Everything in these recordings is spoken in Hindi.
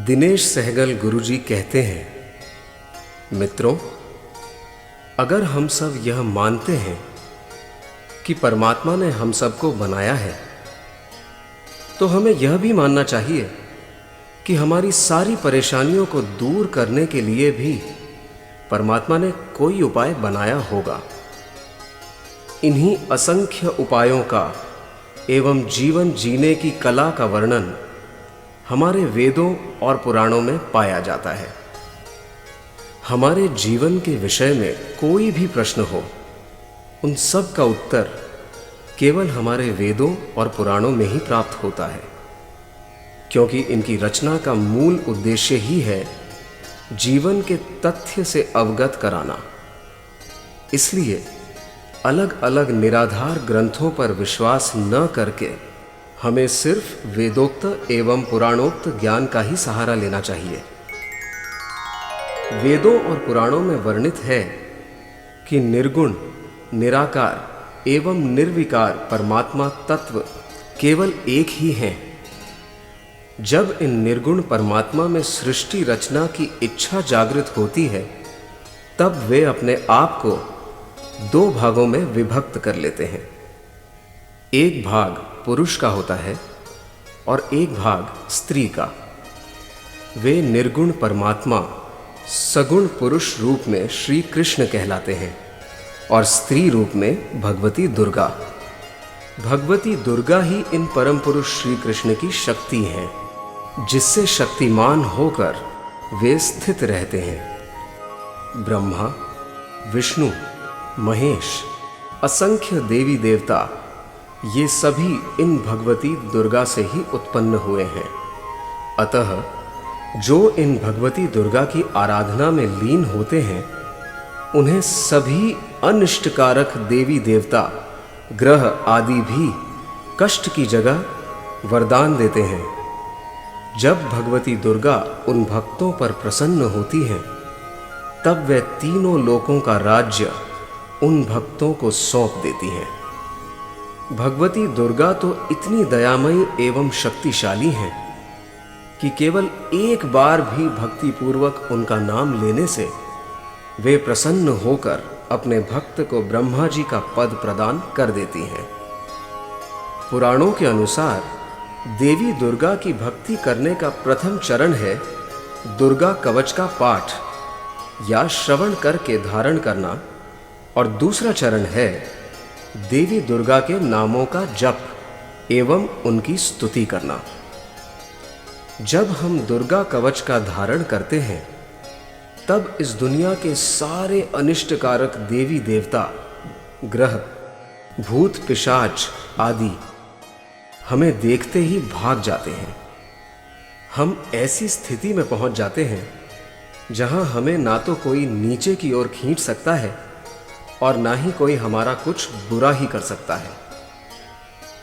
दिनेश सहगल गुरुजी कहते हैं, मित्रों, अगर हम सब यह मानते हैं कि परमात्मा ने हम सबको बनाया है, तो हमें यह भी मानना चाहिए कि हमारी सारी परेशानियों को दूर करने के लिए भी परमात्मा ने कोई उपाय बनाया होगा। इन्हीं असंख्य उपायों का एवं जीवन जीने की कला का वर्णन हमारे वेदों और पुराणों में पाया जाता है। हमारे जीवन के विषय में कोई भी प्रश्न हो, उन सब का उत्तर केवल हमारे वेदों और पुराणों में ही प्राप्त होता है, क्योंकि इनकी रचना का मूल उद्देश्य ही है जीवन के तथ्य से अवगत कराना। इसलिए अलग अलग निराधार ग्रंथों पर विश्वास न करके हमें सिर्फ वेदोक्त एवं पुराणोक्त ज्ञान का ही सहारा लेना चाहिए। वेदों और पुराणों में वर्णित है कि निर्गुण, निराकार एवं निर्विकार परमात्मा तत्व केवल एक ही हैं। जब इन निर्गुण परमात्मा में सृष्टि रचना की इच्छा जागृत होती है, तब वे अपने आप को दो भागों में विभक्त कर लेते हैं। एक भाग पुरुष का होता है और एक भाग स्त्री का। वे निर्गुण परमात्मा सगुण पुरुष रूप में श्री कृष्ण कहलाते हैं और स्त्री रूप में भगवती दुर्गा। भगवती दुर्गा ही इन परम पुरुष श्री कृष्ण की शक्ति हैं, जिससे शक्तिमान होकर वे स्थित रहते हैं। ब्रह्मा, विष्णु, महेश, असंख्य देवी देवता ये सभी इन भगवती दुर्गा से ही उत्पन्न हुए हैं। अतः जो इन भगवती दुर्गा की आराधना में लीन होते हैं, उन्हें सभी अनिष्टकारक देवी देवता, ग्रह आदि भी कष्ट की जगह वरदान देते हैं। जब भगवती दुर्गा उन भक्तों पर प्रसन्न होती हैं, तब वे तीनों लोकों का राज्य उन भक्तों को सौंप देती हैं। भगवती दुर्गा तो इतनी दयामयी एवं शक्तिशाली हैं कि केवल एक बार भी भक्ति पूर्वक उनका नाम लेने से वे प्रसन्न होकर अपने भक्त को ब्रह्मा जी का पद प्रदान कर देती हैं। पुराणों के अनुसार देवी दुर्गा की भक्ति करने का प्रथम चरण है दुर्गा कवच का पाठ या श्रवण करके धारण करना, और दूसरा चरण है देवी दुर्गा के नामों का जप एवं उनकी स्तुति करना। जब हम दुर्गा कवच का धारण करते हैं, तब इस दुनिया के सारे अनिष्टकारक देवी देवता, ग्रह, भूत पिशाच आदि हमें देखते ही भाग जाते हैं। हम ऐसी स्थिति में पहुंच जाते हैं जहां हमें ना तो कोई नीचे की ओर खींच सकता है और ना ही कोई हमारा कुछ बुरा ही कर सकता है।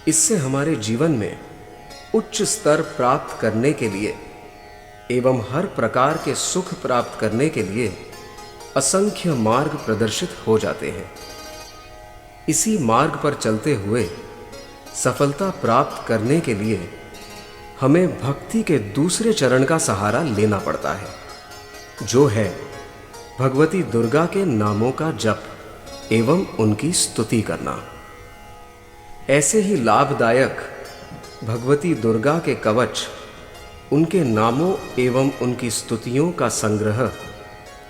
इससे हमारे जीवन में उच्च स्तर प्राप्त करने के लिए एवं हर प्रकार के सुख प्राप्त करने के लिए असंख्य मार्ग प्रदर्शित हो जाते हैं। इसी मार्ग पर चलते हुए सफलता प्राप्त करने के लिए हमें भक्ति के दूसरे चरण का सहारा लेना पड़ता है, जो है भगवती दुर्गा के नामों का जप एवं उनकी स्तुति करना। ऐसे ही लाभदायक भगवती दुर्गा के कवच, उनके नामों एवं उनकी स्तुतियों का संग्रह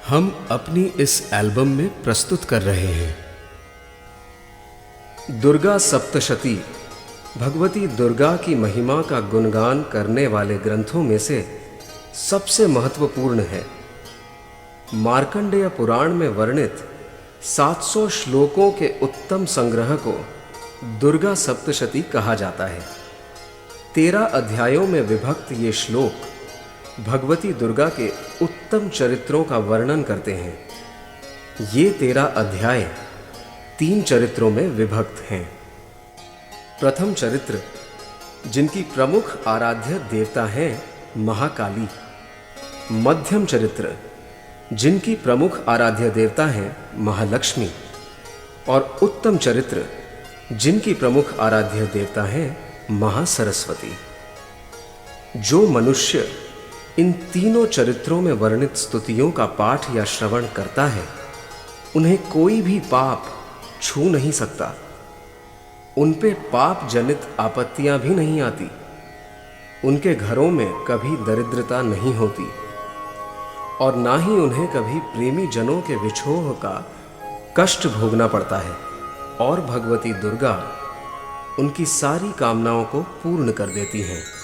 हम अपनी इस एल्बम में प्रस्तुत कर रहे हैं। दुर्गा सप्तशती भगवती दुर्गा की महिमा का गुणगान करने वाले ग्रंथों में से सबसे महत्वपूर्ण है। मार्कंडेय पुराण में वर्णित 700 श्लोकों के उत्तम संग्रह को दुर्गा सप्तशती कहा जाता है। 13 अध्यायों में विभक्त ये श्लोक भगवती दुर्गा के उत्तम चरित्रों का वर्णन करते हैं। ये 13 अध्याय 3 चरित्रों में विभक्त हैं। प्रथम चरित्र, जिनकी प्रमुख आराध्य देवता हैं महाकाली। मध्यम चरित्र, जिनकी प्रमुख आराध्य देवता हैं महालक्ष्मी। और उत्तम चरित्र, जिनकी प्रमुख आराध्य देवता हैं महासरस्वती। जो मनुष्य इन तीनों चरित्रों में वर्णित स्तुतियों का पाठ या श्रवण करता है, उन्हें कोई भी पाप छू नहीं सकता। उन पे पाप जनित आपत्तियां भी नहीं आती। उनके घरों में कभी दरिद्रता नहीं होती और ना ही उन्हें कभी प्रेमी जनों के विछोह का कष्ट भोगना पड़ता है। और भगवती दुर्गा उनकी सारी कामनाओं को पूर्ण कर देती हैं।